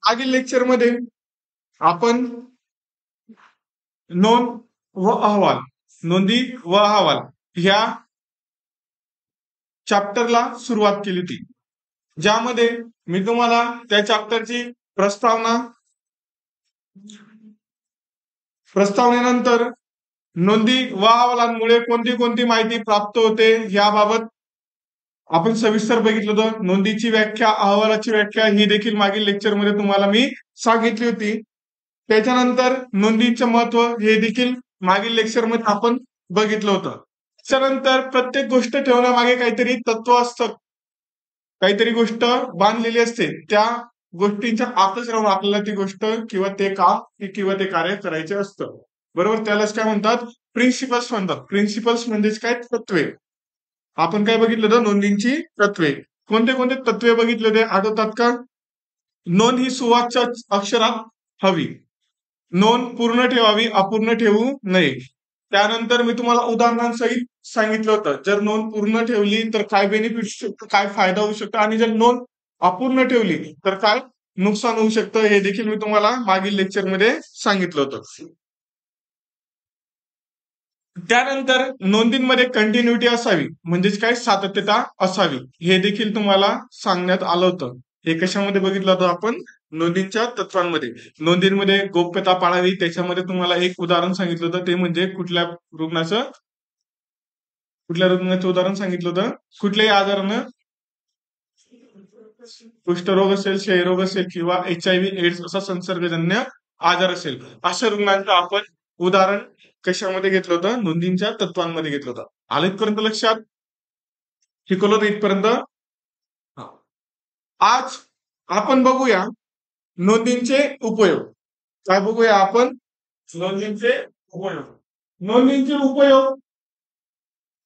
मागील लेक्चर मध्ये आपण नोंद व अहवाल, नोंदी व अहवाल ह्या चॅप्टरला सुरुवात केली होती, ज्यामध्ये मी तुम्हाला त्या चॅप्टरची प्रस्तावना, प्रस्तावनेनंतर नोंदी व अहवालांमुळे कोणती कोणती माहिती प्राप्त होते याबाबत आपण सविस्तर बघितलं होतं. नोंदीची व्याख्या, अहवालाची व्याख्या ही देखील मागील लेक्चर मध्ये तुम्हाला मी सांगितली होती. त्याच्यानंतर नोंदीचं महत्व हे देखील मागील लेक्चर मध्ये आपण बघितलं होतं. त्याच्यानंतर प्रत्येक गोष्ट ठेवण्यामागे काहीतरी तत्व असतं, काहीतरी गोष्ट बांधलेली असते. त्या गोष्टींच्या आतच राहून आपल्याला ती गोष्ट किंवा ते काम किंवा ते कार्य करायचे असतं. बरोबर, त्यालाच काय म्हणतात? प्रिन्सिपल्स म्हणतात. प्रिन्सिपल्स म्हणजेच काय? तत्वे. आपण काय बघितलं होतं? नोंदींची तत्वे. कोणते कोणते तत्वे बघितले होते आठवतात का? नोंद ही सुवाच्य अक्षरात हवी, नोंद पूर्ण ठेवावी, अपूर्ण ठेवू नये. त्यानंतर मी तुम्हाला उदाहरणांसहित सांगितलं होतं, जर नोंद पूर्ण ठेवली तर काय बेनिफिट, काय फायदा होऊ शकतो, आणि जर नोंद अपूर्ण ठेवली तर काय नुकसान होऊ शकतं, हे देखील मी तुम्हाला मागील लेक्चर मध्ये सांगितलं होतं. त्यानंतर नोंदींमध्ये कंटिन्युटी असावी, म्हणजेच काय? सातत्यता असावी, हे देखील तुम्हाला सांगण्यात आलं होतं. हे कशामध्ये बघितलं होतं आपण? नोंदींच्या तत्वांमध्ये. नोंदींमध्ये गोप्यता पाळावी, त्याच्यामध्ये तुम्हाला एक उदाहरण सांगितलं होतं, ते म्हणजे कुठल्या रुग्णाचं उदाहरण सांगितलं होतं? कुठल्याही आजारानं, कुष्ठरोग असेल, क्षयरोग असेल किंवा HIV एड्स असा संसर्गजन्य आजार असेल, अशा रुग्णांचं आपण उदाहरण कशामध्ये घेतलं होतं? नोंदींच्या तत्वांमध्ये घेतलं होतं. आलं इथपर्यंत लक्षात? शिकवलं होतं इथपर्यंत? आज आपण बघूया नोंदींचे उपयोग. काय बघूया आपण? नोंदींचे उपयोग. नोंदींचे उपयोग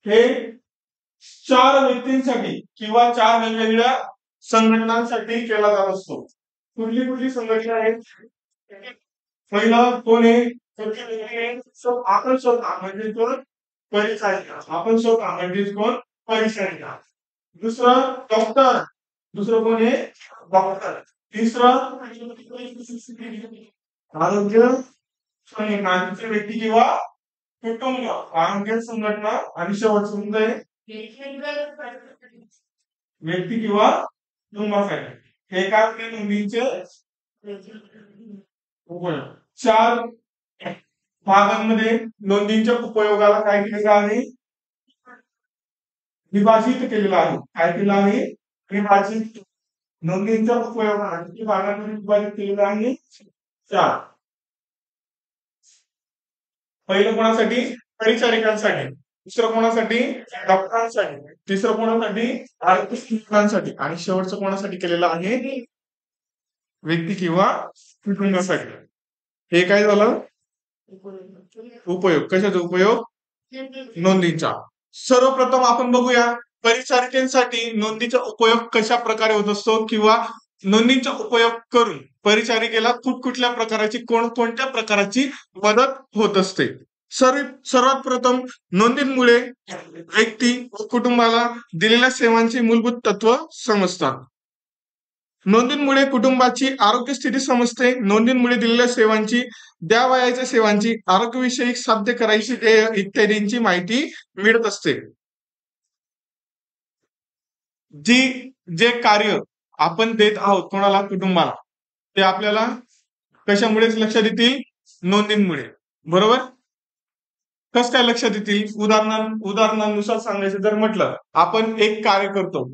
हे 4 व्यक्तींसाठी किंवा 4 वेगवेगळ्या संघटनांसाठी केला जात असतो. कुठली कुठली संघटना आहेत? पहिलं कोण आहे? आपण स्वतः म्हणजे कोण? परिचारिका. आपण स्वतः म्हणजे कोण? परिचारिका. दुसरं डॉक्टर. दुसरं कोण आहे? डॉक्टर. तिसरं आरोग्य संघटना, व्यक्ती किंवा कुटुंब, आरोग्य संघटना. आणि शेवटचं म्हणजे व्यक्ती किंवा कुटुंबासाठी. हे काय होते नोंदींचे उपयोग? 4 भागांमध्ये नोंदींच्या उपयोगाला काय केलेलं आहे? विभाजित केलेलं आहे. काय केलं आहे? विभाजित. नोंदींच्या उपयोगाला किती भागांमध्ये विभाजित केलेलं आहे? 4. पहिलं कोणासाठी? परिचारिकांसाठी. दुसरं कोणासाठी? डॉक्टरांसाठी. तिसरं कोणासाठी? आरोग्य, आणि शेवटचं कोणासाठी केलेलं आहे? व्यक्ती किंवा कुटुंबासाठी. हे काय झालं? उपयोग. कशाचा उपयोग? नोंदींचा. सर्वप्रथम आपण बघूया परिचारिकांसाठी नोंदीचा उपयोग कशा प्रकारे होत असतो, किंवा नोंदींचा उपयोग करून परिचारिकेला कुठल्या प्रकारची, कोणत्या प्रकारची मदत होत असते. सर्वात प्रथम नोंदींमुळे व्यक्ती व कुटुंबाला दिलेल्या सेवांची मूलभूत तत्व समजतात. नोंदींमुळे कुटुंबाची आरोग्य स्थिती समजते. नोंदींमुळे दिलेल्या सेवांची, द्यावयाच्या सेवांची, आरोग्यविषयक साध्य करायची ध्येय इत्यादींची माहिती मिळत असते. जे कार्य आपण देत आहोत कोणाला? कुटुंबाला, ते आपल्याला कशामुळे लक्षात येतील? नोंदींमुळे. बरोबर? कसं काय लक्षात येतील? उदाहरणानुसार सांगायचं जर म्हटलं, आपण एक कार्य करतो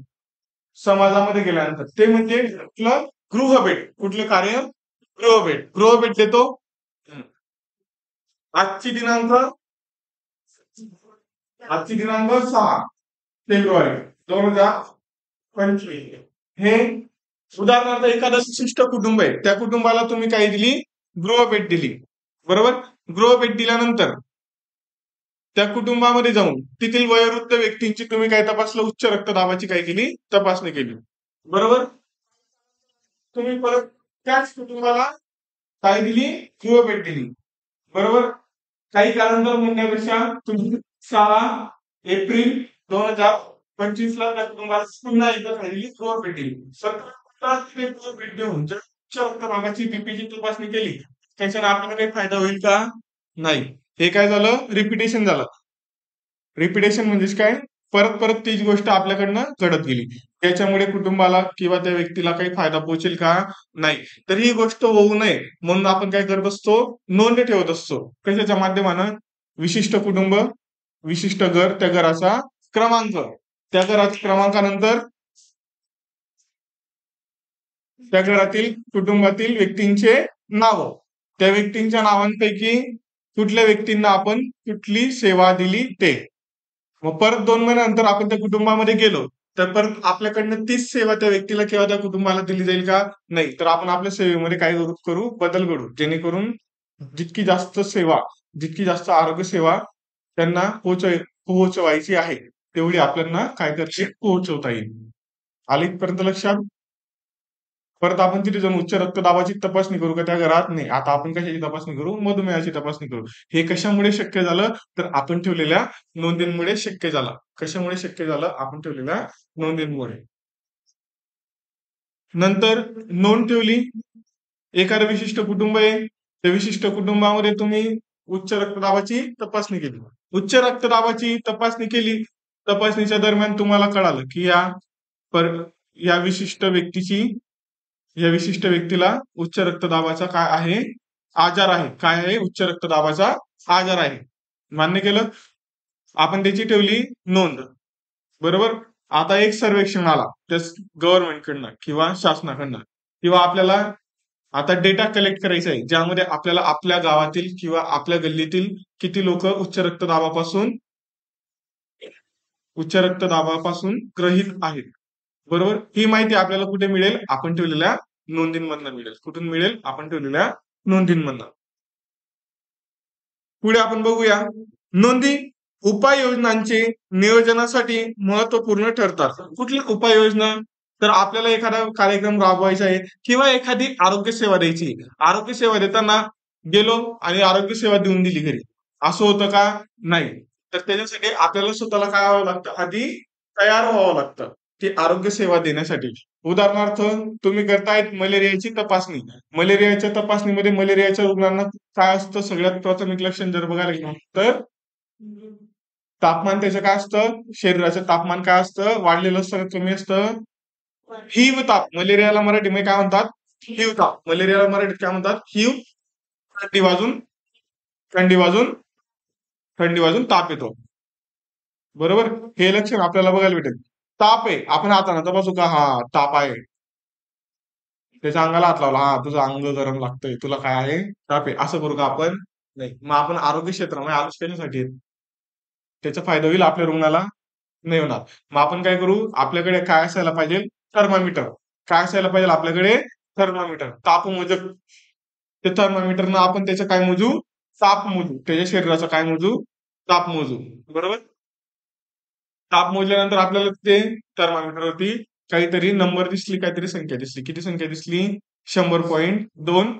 समाजामध्ये गेल्यानंतर, ते म्हणजे कुठलं? गृहभेट. कुठलं कार्य? गृहभेट. गृहभेट देतो. आजची दिनांक 6 फेब्रुवारी 2025. हे उदाहरणार्थ एखादं विशिष्ट कुटुंब आहे, त्या कुटुंबाला तुम्ही काय दिली? गृहभेट दिली. बरोबर? गृहभेट दिल्यानंतर त्या कुटुंबामध्ये जाऊन तेथील वयोवृद्ध व्यक्तींची तुम्ही काय तपासलं? उच्च रक्तदाबाची काय केली? तपासणी केली. बरोबर? तुम्ही परत त्याच कुटुंबाला काय दिली? गृहभेट दिली. बरोबर? काही कालांतर म्हणण्यापेक्षा तुम्ही 6 एप्रिल 2025 25 लाख त्या कुटुंबाला पुन्हा एकदा झालेली भेट दिली. 17 लाख भेट देऊन जर उच्च रक्तदाबाची बीपीची तपासणी केली त्याच्याने आपल्याला काही फायदा होईल का? नाही. हे काय झालं? रिपिटेशन झालं. रिपिटेशन म्हणजेच काय? परत परत तीच गोष्ट आपल्याकडनं घडत गेली. त्याच्यामुळे कुटुंबाला किंवा त्या व्यक्तीला काही फायदा पोहोचेल का? नाही. तर ही गोष्ट होऊ नये म्हणून आपण काय करत असतो? नोंद ठेवत असतो. कशाच्या माध्यमानं? विशिष्ट कुटुंब, विशिष्ट घर, त्या घराचा क्रमांक, त्या घराच्या क्रमांकानंतर त्या घरातील कुटुंबातील व्यक्तींचे नाव, त्या व्यक्तींच्या नावांपैकी कुठल्या व्यक्तींना आपण कुठली सेवा दिली ते. मग परत 2 महिन्यानंतर आपण त्या कुटुंबामध्ये गेलो तर परत आपल्याकडनं तीच सेवा त्या व्यक्तीला किंवा त्या कुटुंबाला दिली जाईल का? नाही. तर आपण आपल्या सेवेमध्ये काय करू? बदल घडू, जेणेकरून जितकी जास्त सेवा, जितकी जास्त आरोग्य सेवा त्यांना पोहोचवायची आहे तेवढी आपल्याला काय करते? पोहोचवता येईल. आली इथपर्यंत लक्षात? परत आपण तिथे जाऊन उच्च रक्तदाबाची तपासणी करू का त्या घरात? नाही. आता आपण कशाची तपासणी करू? मधुमेहाची तपासणी करू. हे कशामुळे शक्य झालं? तर आपण ठेवलेल्या नोंदींमुळे शक्य झालं. कशामुळे शक्य झालं? आपण ठेवलेल्या नोंदींमुळे. नंतर नोंद ठेवली, एखादं विशिष्ट कुटुंब आहे, त्या विशिष्ट कुटुंबामध्ये तुम्ही उच्च रक्तदाबाची तपासणी केली. उच्च रक्तदाबाची तपासणी केली, तपासणीच्या दरम्यान तुम्हाला कळालं की या विशिष्ट व्यक्तीला उच्च रक्तदाबाचा काय आहे? आजार आहे. काय आहे? उच्च रक्तदाबाचा आजार आहे. मान्य केलं? आपण त्याची ठेवली नोंद. बरोबर. आता एक सर्वेक्षण आला त्या गव्हर्नमेंटकडनं किंवा शासनाकडनं किंवा आपल्याला आता डेटा कलेक्ट करायचा आहे, ज्यामध्ये आपल्याला आपल्या गावातील किंवा आपल्या गल्लीतील किती लोक उच्च रक्तदाबापासून ग्रहित आहेत. बरोबर. ही माहिती आपल्याला कुठे मिळेल? आपण ठेवलेल्या नोंदींमधनं मिळेल. कुठून मिळेल? आपण ठेवलेल्या नोंदींमधनं. पुढे आपण बघूया. नोंदी उपाययोजनांचे नियोजनासाठी महत्वपूर्ण ठरतात. कुठल्या उपाययोजना? तर आपल्याला एखादा कार्यक्रम राबवायचा आहे किंवा एखादी आरोग्य सेवा द्यायची. आरोग्य सेवा देताना गेलो आणि आरोग्य सेवा देऊन दिली घरी, असं होतं का? नाही. तर त्याच्यासाठी आपल्याला स्वतःला काय व्हावं लागतं? आधी तयार व्हावं लागतं ती आरोग्य सेवा देण्यासाठी. उदाहरणार्थ तुम्ही करतायत मलेरियाची तपासणी. मलेरियाच्या तपासणीमध्ये मलेरियाच्या रुग्णांना काय असतं? सगळ्यात प्राथमिक लक्षण जर बघायला गेलं तर तापमान त्याचं काय असतं? शरीराचं तापमान काय असतं? वाढलेलं असतं, कमी असतं? हिवताप. मलेरियाला मराठीमध्ये काय म्हणतात? हिवताप. मलेरियाला मराठीत काय म्हणतात? थंडी वाजून ताप येतो. बरोबर. हे लक्षण आपल्याला बघायला भेटेल. ताप आहे, आपण हाताने तपासू का? हा, ताप आहे. त्याच्या अंगाला हात लावला, हा तुझं अंग गरम लागतंय, तुला काय आहे? ताप आहे. असं करू का आपण? नाही. मग आपण आरोग्य क्षेत्रामध्ये आलोच कशासाठी? त्याचा फायदा होईल आपल्या रुग्णाला? नाही होणार. मग आपण काय करू? आपल्याकडे काय असायला पाहिजे? थर्मामीटर. काय असायला पाहिजे आपल्याकडे? थर्मामीटर. तापमोजक. ते थर्मामीटरनं आपण त्याचं काय मोजू? ताप मोजू. त्याच्या शरीराचा काय मोजू? ताप मोजू. बरोबर. ताप मोजल्यानंतर आपल्याला ते थर्मामीटरवरती काहीतरी नंबर दिसली, काहीतरी संख्या दिसली. किती संख्या दिसली? 100.2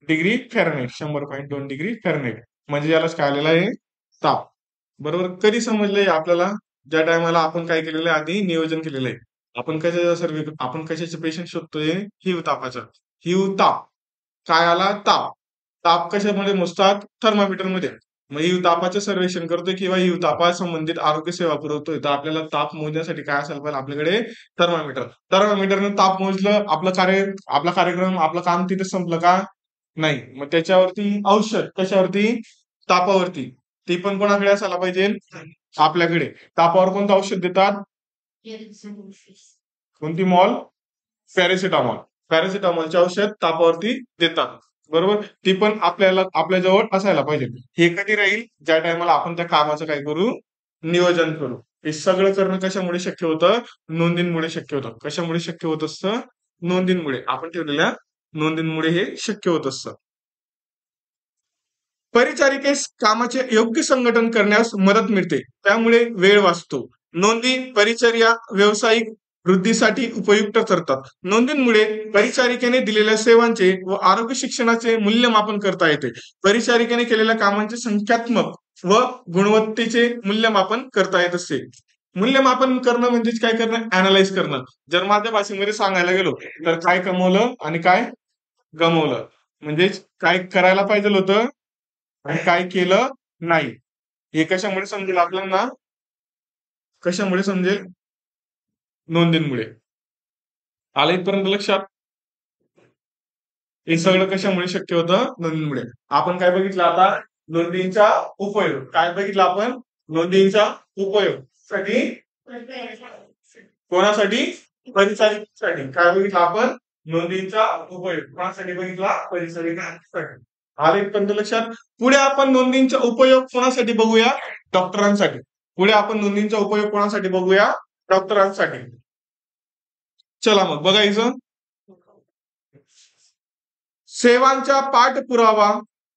डिग्री फॅरनहाईट. 100.2 degree Fahrenheit. म्हणजे यालाच काय आलेला आहे? ताप. बरोबर. कधी समजलंय आपल्याला? ज्या टायमाला आपण काय केलेलं आहे? आधी नियोजन केलेलं आहे. आपण कशाचे पेशंट शोधतोय? हिवतापाचं. हिवताप. काय आला? ताप. ताप कशामध्ये मोजतात? थर्मामीटरमध्ये. मग हिवतापाचं सर्वेक्षण करतोय किंवा हिवतापा संबंधित आरोग्य सेवा पुरवतोय, तर आपल्याला ताप मोजण्यासाठी काय असायला पाहिजे? आपल्याकडे थर्मामीटर. थर्मामीटरनं ताप मोजलं, आपला कार्यक्रम, आपलं काम तिथे संपलं का? नाही. मग त्याच्यावरती औषध, कशावरती? तापावरती. ती पण कोणाकडे असायला पाहिजे? आपल्याकडे. तापावर कोणतं औषध देतात? कोणती मॉल? पॅरासिटामॉल. पॅरासिटामॉलचे औषध तापावरती देतात. बरोबर. ती पण आपल्या जवळ असायला पाहिजे. हे कधी राहील? ज्या टायमाला आपण त्या कामाचं काय करू? नियोजन करू. हे सगळं करणं कशामुळे शक्य होतं? नोंदींमुळे शक्य होतं. कशामुळे शक्य होत असतं? नोंदींमुळे. आपण ठेवलेल्या नोंदींमुळे हे शक्य होत असतं. परिचारिकेस कामाचे योग्य संघटन करण्यास मदत मिळते, त्यामुळे वेळ वाचतो. नोंदी परिचर्या व्यावसायिक वृद्धीसाठी उपयुक्त ठरतात. नोंदींमुळे परिचारिकेने दिलेल्या सेवांचे व आरोग्य शिक्षणाचे मूल्यमापन करता येते. परिचारिकेने केलेल्या कामांचे संख्यात्मक व गुणवत्तेचे मूल्यमापन करता येत असते. मूल्यमापन करणं म्हणजेच काय करणं, अनालाइज करणं. जर माझ्या भाषेमध्ये सांगायला गेलो तर काय कमवलं आणि काय गमवलं, म्हणजेच काय करायला पाहिजे होतं आणि काय केलं नाही. हे कशामुळे समजेल आपल्याला, कशामुळे समजेल, नोंदींमुळे. आलं इथपर्यंत लक्षात? हे सगळं कशामुळे शक्य होतं, नोंदींमुळे. आपण काय बघितलं आता, नोंदींचा उपयोग. काय बघितलं आपण, नोंदींचा उपयोग साठी, कोणासाठी, परिचारिकांसाठी. काय बघितलं आपण, नोंदींचा उपयोग कोणासाठी बघितला, परिचारिकांसाठी. आलं इथपर्यंत लक्षात? पुढे आपण नोंदींचा उपयोग कोणासाठी बघूया, डॉक्टरांसाठी. पुढे आपण नोंदींचा उपयोग कोणासाठी बघूया, डॉक्टरांसाठी. चला मग बघायचं. सेवांचा पाठपुरावा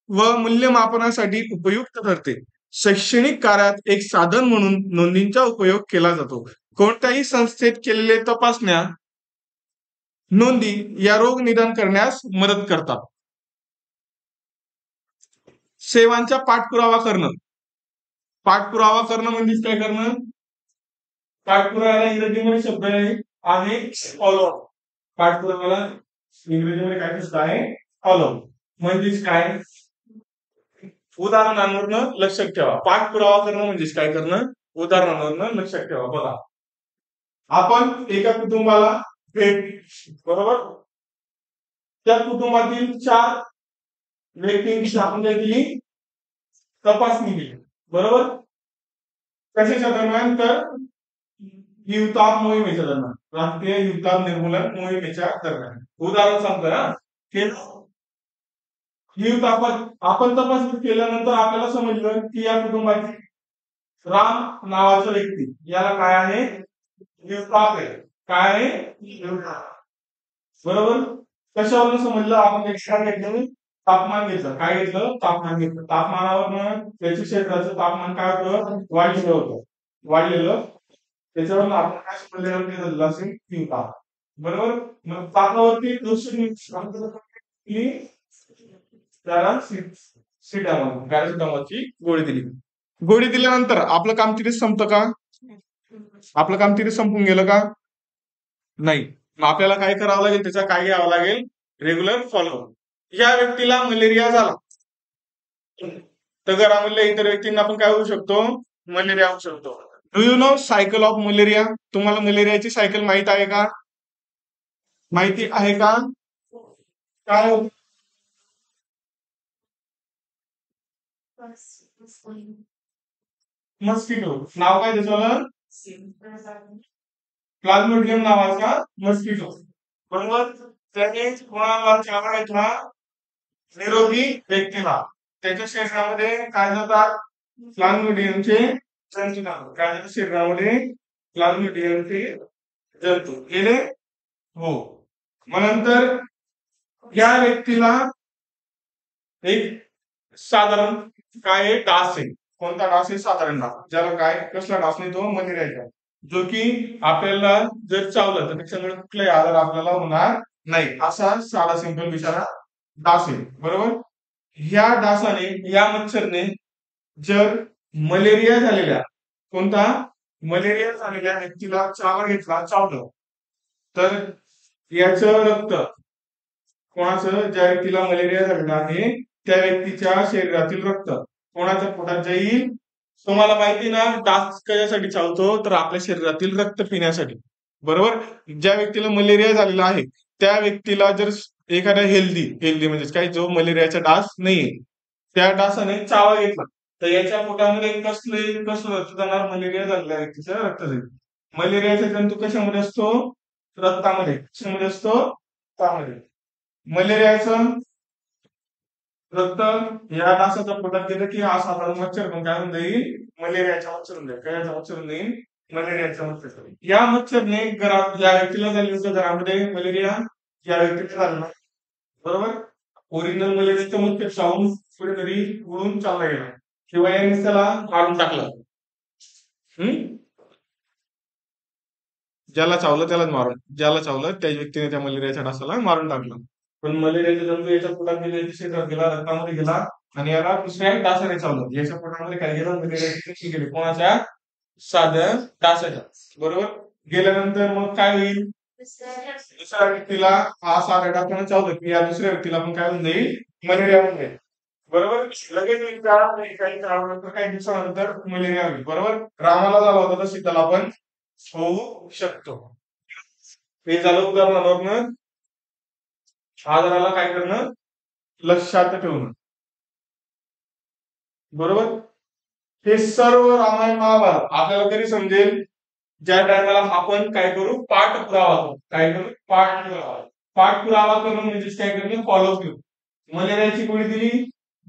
व मूल्यमापनासाठी उपयुक्त ठरते. शैक्षणिक कार्यात एक साधन म्हणून नोंदींचा उपयोग केला जातो. कोणत्याही संस्थेत केलेले तपासण्या नोंदी या रोग निदान करण्यास मदत करतात. सेवांचा पाठपुरावा करणं. पाठपुरावा करणं म्हणजे काय करणं, पाठपुराव्याला इंग्रजीमध्ये शब्द आहे फॉलो. पाठपुराव्याला इंग्रजीमध्ये काय शब्द आहे, फॉलो. म्हणजेच काय, उदाहरणांवरनं लक्षात ठेवा. पाठपुरावा करणं म्हणजेच काय करणं, उदाहरणांवरनं लक्षात ठेवा. बघा, आपण एका कुटुंबाला भेट, बरोबर, त्या कुटुंबातील 4 व्यक्तींची आपण काय केली, तपासणी केली, बरोबर. कशाच्या दरम्यान, तर हिवताप मोहिमेच्या दरम्यान, राष्ट्रीय हिवताप निर्मूलन मोहिमेच्या दरम्यान. उदाहरण सांगतोय हा. हिवतापात आपण तपासणी केल्यानंतर आपल्याला समजलं की या कुटुंबाची राम नावाचा व्यक्ती, याला काय आहे, हिवताप आहे. काय आहे, हिवताप. बरोबर. कशावरून समजलं, आपण एक्स्ट्रा घेतलं, तापमान घेतलं. काय घेतलं, तापमान घेतलं. तापमानावर त्याच्या शरीराचं तापमान काय होतं, वाढलेलं होतं. वाढलेलं, त्याच्यावरून आपण काय समजलं असेल, हिवताप. बरोबर. मग तापावरती त्याला सिटामॉल, पॅरासिटामॉलची गोळी दिली. गोळी दिल्यानंतर आपलं काम तिथे संपतं का, आपलं काम तिथे संपून गेलं का, नाही. मग आपल्याला काय करावं लागेल, त्याचा काय घ्यावं लागेल, रेग्युलर फॉलो. या व्यक्तीला मलेरिया झाला तर घरामधल्या इतर व्यक्तींना आपण काय होऊ शकतो, मलेरिया होऊ शकतो. Do you know cycle of malaria. तुम्हाला मलेरियाची सायकल माहित आहे का, माहिती आहे का, काय होतं, मस्किटो. नाव काय त्याचं, प्लाझ्मोडियम नावाचा मस्किटो. बरोबर. त्याने कोणाला चावला घेतला, निरोगी व्यक्तीला. त्याच्या शरीरामध्ये काय जातात, प्लाझ्मोडियमचे जंतू जातात. काय शरीरामध्ये, प्लाझ्मोडियमचे जंतू गेले. हो. मग नंतर या व्यक्तीला एक साधारण काय डास आहे. कोणता डास आहे, साधारण डास. ज्याला काय, कसला डास नाही, तो मलेरियाचा, जो की आपल्याला जर चावलं तर त्याच्यामुळे कुठलाही आजार आपल्याला होणार नाही, असा साधा सिंपल बिचारा डास आहे. बरोबर. ह्या डासाने, या मच्छरने जर मलेरिया झालेल्या, कोणता, मलेरिया झालेल्या व्यक्तीला चावा घेतला, चावलं, तर याचं रक्त, कोणाचं, ज्या व्यक्तीला मलेरिया झालेला आहे त्या व्यक्तीच्या शरीरातील रक्त कोणाच्या पोटात जाईल. तुम्हाला माहिती ना, डास कशासाठी चावतो, तर आपल्या शरीरातील रक्त पिण्यासाठी. बरोबर. ज्या व्यक्तीला मलेरिया झालेला आहे त्या व्यक्तीला जर एखाद्या हेल्दी म्हणजे काय, जो मलेरियाचा डास नाहीये, त्या डासाने चावा घेतला तर याच्या पोटामध्ये कसलं रक्त जाणार, मलेरिया झालेल्या व्यक्तीचं रक्त जाईल. मलेरियाचा जंतू कशामध्ये असतो, रक्तामध्ये. कशामध्ये असतो, रक्तामध्ये. मलेरियाचं रक्त या डासाच्या पोटात गेलं की हा साधारण मच्छर पण काय होऊन जाईल, मलेरियाचा मच्छर होऊन जाईल. काय मच्छर होऊन जाईल, मलेरियाचा मच्छर. या मच्छरने घरात, ज्या व्यक्तीला झाली होतं घरामध्ये मलेरिया, या व्यक्तीला झालं, बरोबर. ओरिजिनल मलेरियाचं मच्छर चावून कुठेतरी उडून चालला गेला किंवा याने त्याला मारून टाकलं. ज्याला चावलं त्यालाच मारून, ज्याला चावलं त्या व्यक्तीने त्या मलेरियाच्या डासाला मारून टाकलं. पण मलेरियाचा जंतू याच्या पोटात गेला, याच्या शरीरात गेला, रक्तामध्ये गेला आणि याला दुसऱ्या डासाने चावलं. याच्या पोटामध्ये काय गेलं, मलेरियाची पेशी गेली. कोणाच्या, साधन टासाच्या, बरोबर. गेल्यानंतर मग काय होईल, दुसऱ्या व्यक्तीला हा साधा टाकणं चालू की या दुसऱ्या व्यक्तीला पण काय होऊन जाईल, मलेरिया होऊन जाईल, बरोबर. लगेच एक काळ नाही, काही काळानंतर काही दिवसानंतर मलेरिया होईल, बरोबर. रामाला झाला होता तर सीताला पण होऊ शकतो. हे झालं उदाहरणावरनं आजाराला काय करणं, लक्षात ठेवणं, बरोबर. हे सर्व रामायण महाभारत आपल्याला तरी समजेल ज्या टायमाला आपण काय करू, पाठपुरावा करू. काय करू, पाठपुरावा. पाठपुरावा करून म्हणजे काय करणं, फॉलो करू. मलेरियाची गोळी दिली,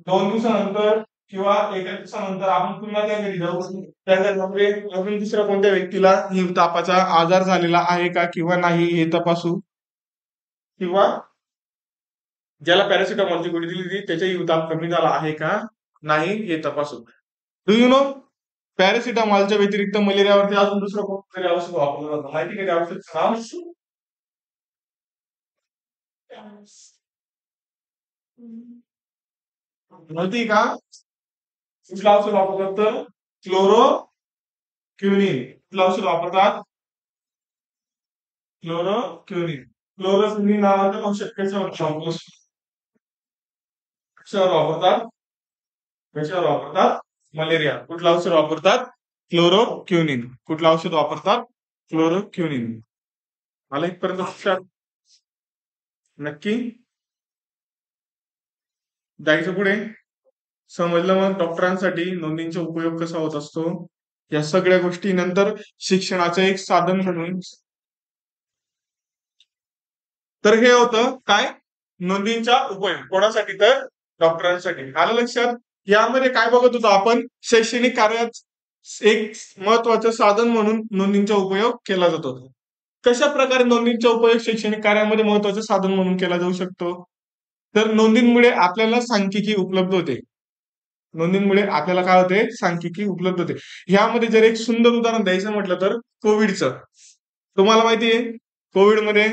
2 दिवसानंतर किंवा एका दिवसानंतर आपण पुन्हा त्या घरी जाऊ, त्या घरामध्ये अजून दुसऱ्या कोणत्या व्यक्तीला हिव तापाचा आजार झालेला आहे का किंवा नाही हे तपासू, किंवा ज्याला पॅरासिटामॉलची गोळी दिली होती त्याचा हिव ताप कमी झाला आहे का नाही हे तपासू. डू यू नो, पॅरासिटामॉलच्या व्यतिरिक्त मलेरियावरती अजून दुसरं कोणतरी औषध वापरलं जातं, माहिती का त्या औषधाचं नाव? माहिती का कुठलं औषध वापरतात, तर क्लोरोक्युनिन. कुठलं औषध वापरतात, क्लोरोक्युनिन. क्लोरोक्युनिन नावाचं औषध कशावर वापरतात, कशावर वापरतात, मलेरिया. कुठलं औषध वापरतात, क्लोरोक्युनिन. कुठलं औषध वापरतात, क्लोरोक्युनिन. मला इथपर्यंत लक्षात, नक्की जायचं पुढे. समजलं मग डॉक्टरांसाठी नोंदींचा उपयोग कसा होत असतो, या सगळ्या गोष्टी नंतर शिक्षणाचं एक साधन म्हणून. तर हे होतं काय, नोंदींचा उपयोग कोणासाठी, तर डॉक्टरांसाठी. आलं लक्षात. यामध्ये काय बघत होतो आपण, शैक्षणिक कार्यात एक महत्वाचं साधन म्हणून नोंदींचा उपयोग केला जातो. कशा प्रकारे नोंदींचा उपयोग शैक्षणिक कार्यामध्ये महत्वाचं साधन म्हणून केला जाऊ शकतो, तर नोंदींमुळे आपल्याला सांख्यिकी उपलब्ध होते. नोंदींमुळे आपल्याला काय होते, सांख्यिकी उपलब्ध होते. ह्यामध्ये जर एक सुंदर उदाहरण द्यायचं म्हटलं तर कोविडचं. तुम्हाला माहिती आहे कोविडमध्ये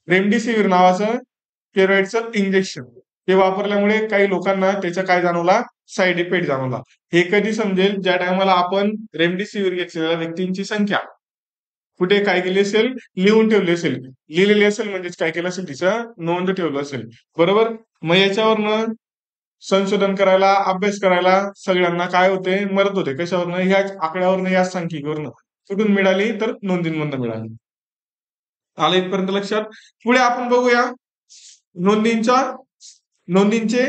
रेमडेसिवीर नावाचं स्टेरॉइडचं इंजेक्शन हे वापरल्यामुळे काही लोकांना त्याचा काय जाणवला, साईड इफेक्ट जाणवला. हे कधी समजेल, ज्या टायमाला आपण रेमडेसिवीर घेतलेल्या व्यक्तींची संख्या कुठे काय केली असेल, लिहून ठेवली असेल. लिहिलेली असेल म्हणजेच काय केलं असेल, तिचं नोंद ठेवलं असेल, बरोबर. मग याच्यावरनं संशोधन करायला, अभ्यास करायला सगळ्यांना काय होते, मदत होते. कशावरनं, ह्याच आकड्यावरनं, या सांख्यिकीवरनं. कुठून मिळाली, तर नोंदींमधून मिळाली. आलं इथपर्यंत लक्षात. पुढे आपण बघूया नोंदींचा नोंदींचे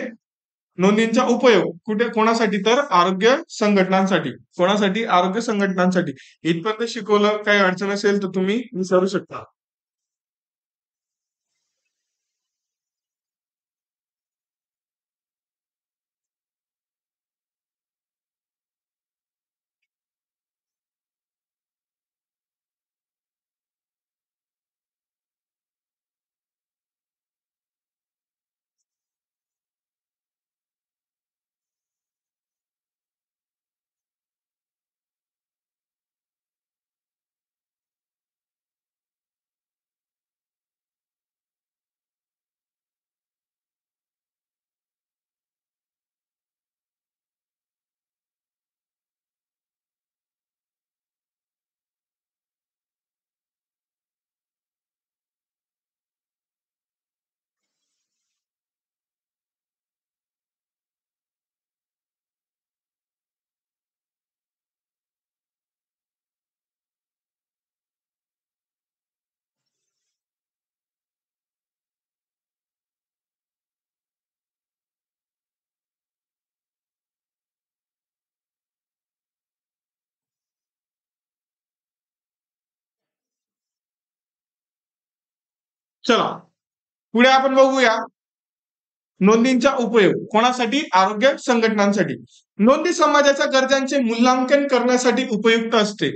नोंदींचा उपयोग कुठे, कोणासाठी, तर आरोग्य संघटनांसाठी. कोणासाठी, आरोग्य संघटनांसाठी. इथपर्यंत शिकवलं, काही अडचण असेल तर तुम्ही विचारू शकता. चला पुढे आपण बघूया नोंदींचा उपयोग कोणासाठी, आरोग्य संघटनांसाठी. नोंदी समाजाच्या गरजांचे मूल्यांकन करण्यासाठी उपयुक्त असते.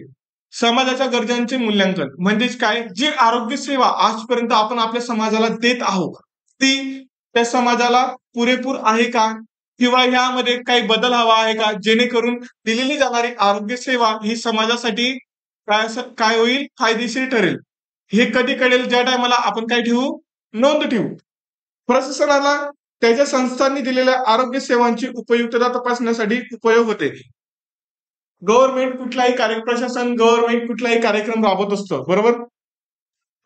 समाजाच्या गरजांचे मूल्यांकन म्हणजेच काय, जी आरोग्य सेवा आजपर्यंत आपण आपल्या समाजाला देत आहोत ती त्या समाजाला पुरेपूर आहे का, किंवा यामध्ये काही बदल हवा आहे का, जेणेकरून दिलेली जाणारी आरोग्य सेवा ही समाजासाठी काय होईल, फायदेशीर ठरेल. हे कधी कळेल, ज्या टायमाला आपण काय ठेवू, नोंद ठेवू. प्रशासनाला त्याच्या संस्थांनी दिलेल्या आरोग्य सेवांची उपयुक्तता तपासण्यासाठी उपयोग होते. गव्हर्नमेंट गव्हर्नमेंट कुठलाही कार्यक्रम राबवत असतं, बरोबर.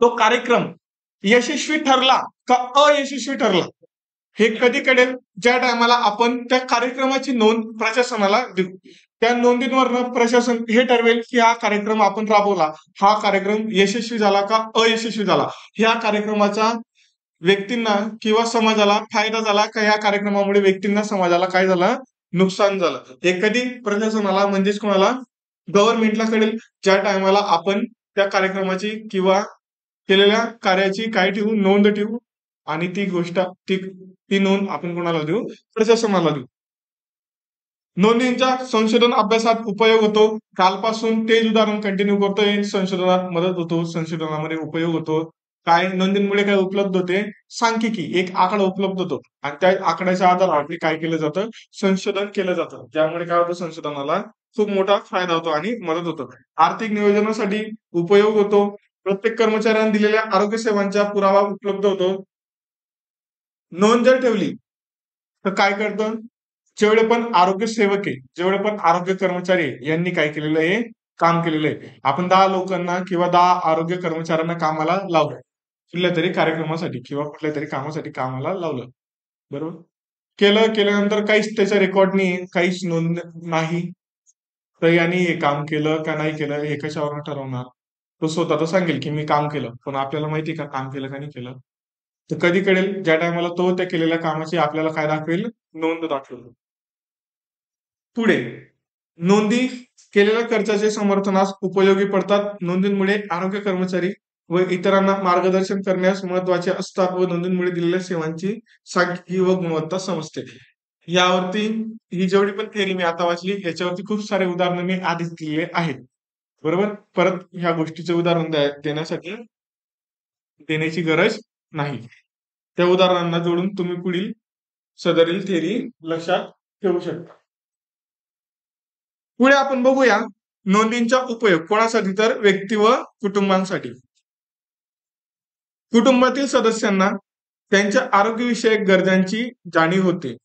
तो कार्यक्रम यशस्वी ठरला का अयशस्वी ठरला हे कधी कळेल? ज्या टायमाला आपण त्या कार्यक्रमाची नोंद प्रशासनाला देऊ. त्या नोंदींवरनं प्रशासन हे ठरवेल की हा कार्यक्रम आपण राबवला, हा कार्यक्रम यशस्वी झाला का अयशस्वी झाला, ह्या कार्यक्रमाचा व्यक्तींना किंवा समाजाला फायदा झाला का, ह्या कार्यक्रमामुळे व्यक्तींना समाजाला काय झालं, नुकसान झालं, हे कधी प्रशासनाला म्हणजेच कोणाला, गव्हर्नमेंटला कळेल? ज्या टायमाला आपण त्या कार्यक्रमाची किंवा केलेल्या कार्याची काय ठेवू, नोंद ठेवू, आणि ती गोष्ट ती नोंद आपण कोणाला देऊ, प्रशासनाला देऊ. नोंदींचा संशोधन अभ्यासात उपयोग होतो. कालपासून तेच उदाहरण कंटिन्यू करतोय. संशोधनात मदत होतो, संशोधनामध्ये उपयोग होतो. काय नोंदींमुळे काय उपलब्ध होते, सांख्यिकी एक आकडा उपलब्ध होतो, आणि त्या आकड्याच्या आधारावर काय केलं जातं, संशोधन केलं जातं. ज्यामुळे काय होतं, संशोधनाला खूप मोठा फायदा होतो आणि मदत होतो. आर्थिक नियोजनासाठी उपयोग होतो. प्रत्येक कर्मचाऱ्यांना दिलेल्या आरोग्य सेवांचा पुरावा उपलब्ध होतो. नोंद जर ठेवली तर काय करतं, जेवढे पण आरोग्य सेवक आहे, जेवढे पण आरोग्य कर्मचारी आहे, यांनी काय केलेलं आहे, काम केलेलं आहे. आपण 10 लोकांना किंवा 10 आरोग्य कर्मचाऱ्यांना कामाला लावलं, कुठल्या तरी कार्यक्रमासाठी किंवा कुठल्या तरी कामासाठी कामाला लावलं, बरोबर. केल्यानंतर काहीच त्याचा रेकॉर्ड नाही, काहीच नोंद नाही, तर यांनी हे काम केलं का नाही केलं हे कशावर ठरवणार? तो स्वतः तर सांगेल की मी काम केलं, पण आपल्याला माहिती का काम केलं का नाही केलं? तर कधी कळेल? ज्या टायमाला तो त्या केलेल्या कामाची आपल्याला काय दाखवेल, नोंद दाखवेल. पुढे, नोंदी केलेल्या खर्चाचे समर्थनास उपयोगी पडतात. नोंदींमुळे आरोग्य कर्मचारी व इतरांना मार्गदर्शन करण्यास महत्वाचे असतात व नोंदींमुळे दिलेल्या सेवांची सांख्यिकी व गुणवत्ता समजते. यावरती ही जेवढी पण थेअरी मी आता वाचली, याच्यावरती खूप सारे उदाहरणं मी आधीच दिलेले आहेत, बरोबर. परत ह्या गोष्टीचे उदाहरण देण्याची गरज नाही. त्या उदाहरणांना जोडून तुम्ही पुढील सदरील थेअरी लक्षात ठेवू शकता. पुढे आपण बघूया नोंदींचा उपयोग कोणासाठी, तर व्यक्ती व कुटुंबांसाठी. कुटुंबातील सदस्यांना त्यांच्या आरोग्यविषयक गरजांची जाणीव होते.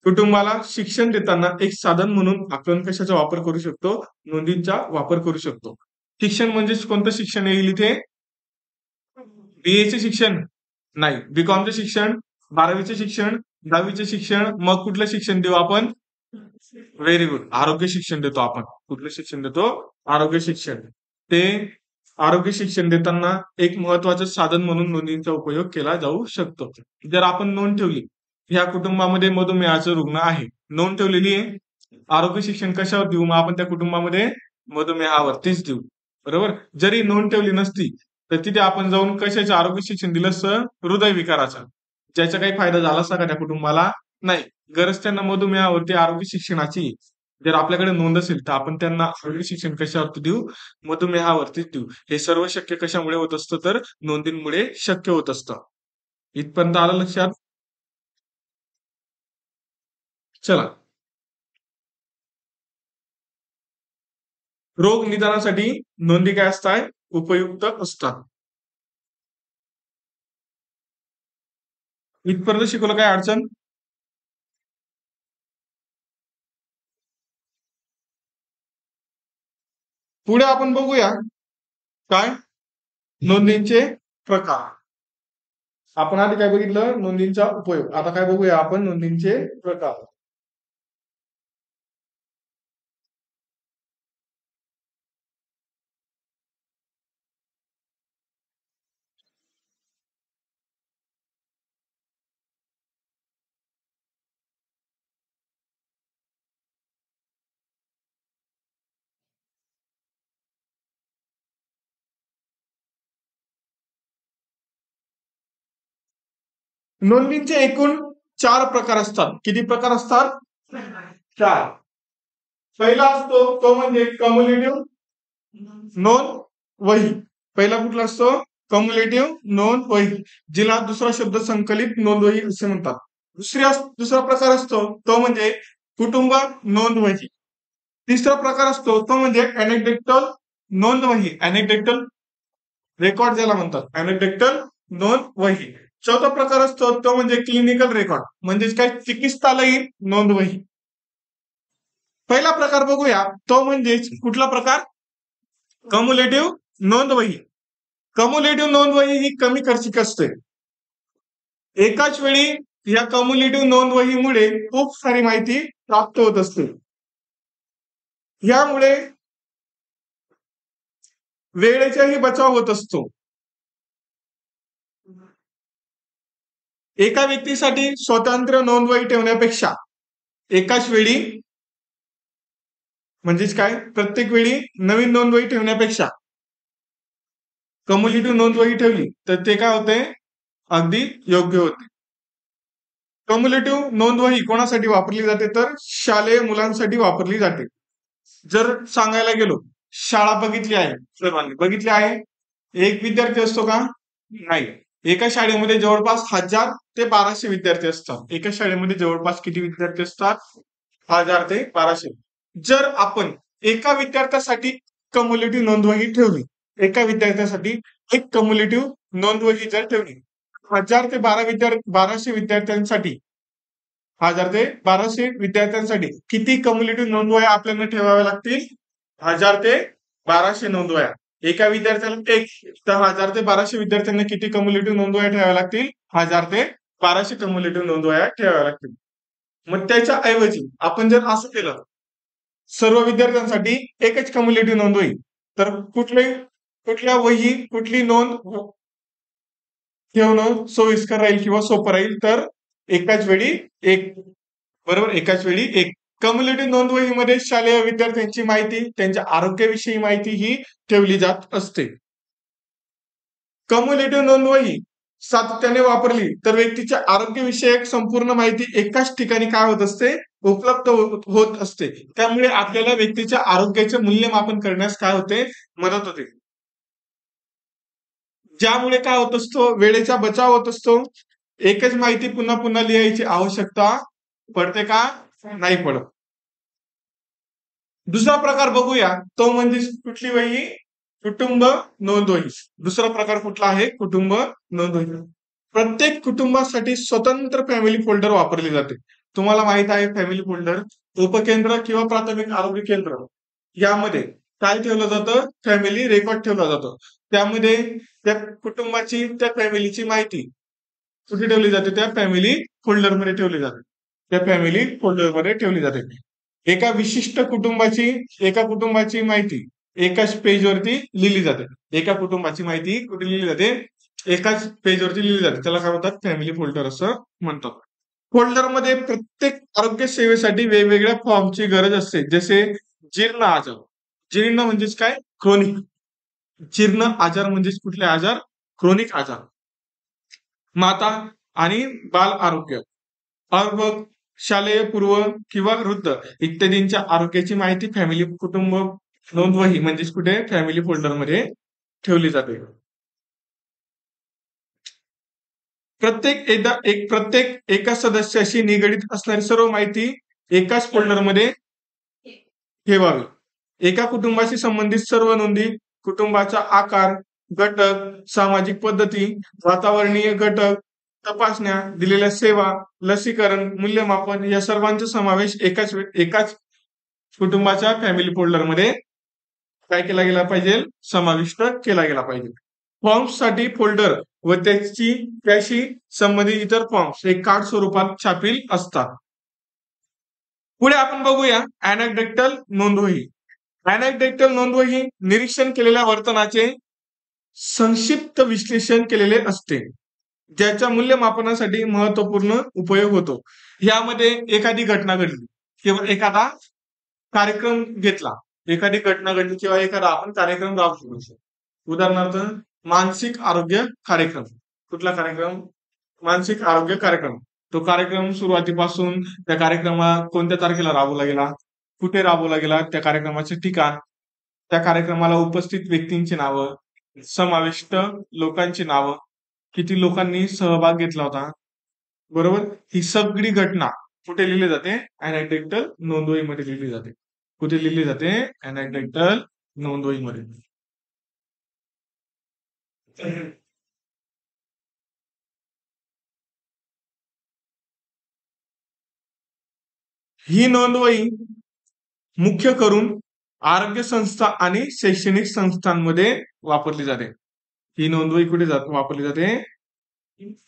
कुटुंबाला शिक्षण देताना एक साधन म्हणून आपण कशाचा वापर करू शकतो, नोंदींचा वापर करू शकतो. शिक्षण म्हणजे कोणतं शिक्षण येईल इथे, बीएचे शिक्षण नाही, बीकॉमचे शिक्षण, 12वीचे शिक्षण, 10वीचे शिक्षण, मग कुठलं शिक्षण देऊ आपण, व्हेरी गुड, आरोग्य शिक्षण देतो आपण. कुठलं शिक्षण देतो, आरोग्य शिक्षण. ते आरोग्य शिक्षण देताना एक महत्वाचं साधन म्हणून नोंदींचा उपयोग केला जाऊ शकतो. जर आपण नोंद ठेवली, ह्या कुटुंबामध्ये मधुमेहाचं रुग्ण आहे, नोंद ठेवलेली आहे, आरोग्य शिक्षण कशावर देऊ, मग आपण त्या कुटुंबामध्ये मधुमेहावरतीच देऊ, बरोबर. जरी नोंद ठेवली नसती तर तिथे आपण जाऊन कशाचं आरोग्य शिक्षण दिलं असतं, हृदयविकाराचा, ज्याचा काही फायदा झाला असता का त्या कुटुंबाला, नाही. गरज त्यांना मधुमेहावरती आरोग्य शिक्षणाची. जर आपल्याकडे नोंद असेल तर आपण त्यांना आरोग्य शिक्षण कशावरती देऊ, मधुमेहावरतीच देऊ. हे सर्व शक्य कशामुळे होत असतं, तर नोंदींमुळे शक्य होत असतं. इथपर्यंत आलं लक्षात? चला, रोग निदानासाठी नोंदी काय असतात, उपयुक्त असतात. इथपर्यंत शिकवलं, काय अडचण? पुढे आपण बघूया काय, नोंदींचे प्रकार. आपण आधी काय बघितलं, नोंदींचा उपयोग. आता काय बघूया आपण, नोंदींचे प्रकार. नोंदींचे एकूण 4 प्रकार असतात. किती प्रकार असतात, 4. पहिला असतो तो म्हणजे कम्युलेटिव्ह नोंद वही. पहिला कुठला असतो, कम्युलेटिव्ह नोंद वही, जिला दुसरा शब्द संकलित नोंद वही असे म्हणतात. दुसरा प्रकार असतो तो म्हणजे कुटुंब नोंद वही. तिसरा प्रकार असतो तो म्हणजे अनेक्डोटल नोंद वही, अनेक्डोटल रेकॉर्ड ज्याला म्हणतात, अनेक्डोटल नोंद वही. चौथा प्रकार असतो तो म्हणजे क्लिनिकल रेकॉर्ड, म्हणजेच काय, चिकित्सालयीन नोंद वही. पहिला प्रकार बघूया, तो म्हणजेच कुठला प्रकार? कम्युलेटिव्ह नोंदवही. कम्युलेटिव्ह नोंदवही ही कमी खर्चिक असते. एकाच वेळी या कम्युलेटिव्ह नोंदवहीमुळे खूप सारी माहिती प्राप्त होत असते. यामुळे वेळेचाही बचाव होत असतो. एका व्यक्तीसाठी स्वतंत्र नोंदवही ठेवण्यापेक्षा एकाच वेळी म्हणजेच काय, प्रत्येक वेळी नवीन नोंदवही ठेवण्यापेक्षा कम्युलेटिव्ह नोंदवही ठेवली तर ते काय होते, अगदी योग्य होते. कम्युलेटिव्ह नोंदवही कोणासाठी वापरली जाते? तर शालेय मुलांसाठी वापरली जाते. जर सांगायला गेलो, शाळा बघितली आहे, सर्वांनी बघितली आहे. एक विद्यार्थी असतो का? नाही. एका शाळेमध्ये जवळपास 1000 ते 1200 विद्यार्थी असतात. एका शाळेमध्ये जवळपास किती विद्यार्थी असतात? 1000 ते 1200. जर आपण एका विद्यार्थ्यासाठी कम्युलेटिव्ह नोंदवही ठेवली, एका विद्यार्थ्यासाठी एक कम्युलेटिव्ह नोंदवही जर ठेवली, 1200 विद्यार्थ्यांसाठी 1000 ते 1200 विद्यार्थ्यांसाठी किती कम्युलेटिव्ह नोंदवह्या आपल्याला ठेवाव्या लागतील? 1000 ते 1200 नोंदवह्या. एका विद्यार्थ्याला एक, तर 1000 ते 1200 विद्यार्थ्यांना किती कम्युलेटिव्ह नोंदवह्या ठेवाव्या लागतील? 1000 ते 1200 कम्युलेटिव्ह नोंदवह्या ठेवाव्या लागतील. मग त्याच्या ऐवजी आपण जर असं केलं, सर्व विद्यार्थ्यांसाठी एकच कम्युलेटिव्ह नोंदवही, तर कुठल्या वही, कुठली नोंद ठेवणं सोयीस्कर राहील किंवा सोपं राहील? तर एकाच वेळी एक. बरोबर, एकाच वेळी एक. कम्युलेटिव्ह नोंदवहीमध्ये शालेय विद्यार्थ्यांची माहिती, त्यांच्या आरोग्याविषयी माहिती ही ठेवली जात असते. कम्युलेटिव्ह नोंदवही सातत्याने वापरली तर व्यक्तीच्या आरोग्यविषयक संपूर्ण माहिती एकाच ठिकाणी काय होत असते? उपलब्ध होत असते. त्यामुळे आपल्याला व्यक्तीच्या आरोग्याचे मूल्यमापन करण्यास काय होते? मदत होते. ज्यामुळे काय होत असतो? वेळेचा बचाव होत असतो. एकच माहिती पुन्हा पुन्हा लिहायची आवश्यकता पडते का? नाही पडत. दुसरा प्रकार बघूया, तो म्हणजे कुठली वही? कुटुंब नोंदवही. दुसरा प्रकार कुठला आहे? कुटुंब नोंदवही. प्रत्येक कुटुंबासाठी स्वतंत्र फॅमिली फोल्डर वापरले जाते. तुम्हाला माहित आहे फॅमिली फोल्डर, उपकेंद्र किंवा प्राथमिक आरोग्य केंद्र यामध्ये काय ठेवलं जातं? फॅमिली रेकॉर्ड ठेवला जातो. त्यामध्ये त्या कुटुंबाची, त्या फॅमिलीची माहिती कुठे ठेवली जाते? त्या फॅमिली फोल्डरमध्ये ठेवली जाते. त्या फॅमिली फोल्डरमध्ये ठेवली जाते. एका विशिष्ट कुटुंबाची माहिती एकाच पेजवरती लिहिली जाते. एका कुटुंबाची माहिती कुठे लिहिली जाते? एकाच पेजवरती लिहिली जाते. त्याला काय म्हणतात? फॅमिली फोल्डर असं म्हणतात. फोल्डरमध्ये प्रत्येक आरोग्य सेवेसाठी वेगवेगळ्या फॉर्मची गरज असते. जसे जीर्ण आजार. जीर्ण म्हणजेच काय? क्रोनिक. जीर्ण आजार म्हणजेच कुठले आजार? क्रोनिक आजार. माता आणि बाल आरोग्य, अर्भक, शालेय पूर्व किंवा वृद्ध इत्यादींच्या आरोग्याची माहिती फॅमिली कुटुंब नोंदवही म्हणजेच कुठे? फॅमिली फोल्डरमध्ये ठेवली जाते. प्रत्येक एका सदस्याशी निगडीत असणारी सर्व माहिती एकाच फोल्डरमध्ये ठेवावी. एका कुटुंबाशी संबंधित सर्व नोंदी, कुटुंबाचा आकार, घटक, सामाजिक पद्धती, वातावरणीय घटक, तपासण्या, दिलेल्या सेवा, लसीकरण, मूल्यमापन या सर्वांचा समावेश एकाच कुटुंबाच्या फॅमिली फोल्डरमध्ये काय केला गेला पाहिजे? समाविष्ट केला गेला पाहिजे. फॉर्म्ससाठी फोल्डर व त्याशी संबंधित इतर फॉर्म्स हे कार्ड स्वरूपात छापील असतात. पुढे आपण बघूया अॅनेक्डोटल नोंदवही. अॅनेक्डोटल नोंदवही निरीक्षण केलेल्या वर्तनाचे संक्षिप्त विश्लेषण केलेले असते, ज्याच्या मूल्यमापनासाठी महत्वपूर्ण उपयोग होतो. यामध्ये एखादी घटना घडली किंवा एखादा कार्यक्रम घेतला, एखादी घटना घडली किंवा एखादा आपण कार्यक्रम राबवतो. उदाहरणार्थ मानसिक आरोग्य कार्यक्रम. कुठला कार्यक्रम? मानसिक आरोग्य कार्यक्रम. तो कार्यक्रम सुरुवातीपासून त्या कार्यक्रमाला कोणत्या तारखेला राबवला गेला, कुठे राबवला गेला, त्या कार्यक्रमाचे ठिकाण, त्या कार्यक्रमाला उपस्थित व्यक्तींची नावं, समाविष्ट लोकांची नावं, किती लोकांनी सहभाग घेतला होता. बरोबर, ही सगळी घटना कुठे लिहिली जाते? अॅनेक्डोटल नोंदवहीमध्ये लिहिली जाते. कुठे लिहिली जाते? अॅनेक्डोटल नोंदवहीमध्ये. ही नोंदवही मुख्य करून आरोग्य संस्था आणि शैक्षणिक संस्थांमध्ये वापरली जाते. ही नोंदवही कुठे वापरली जाते?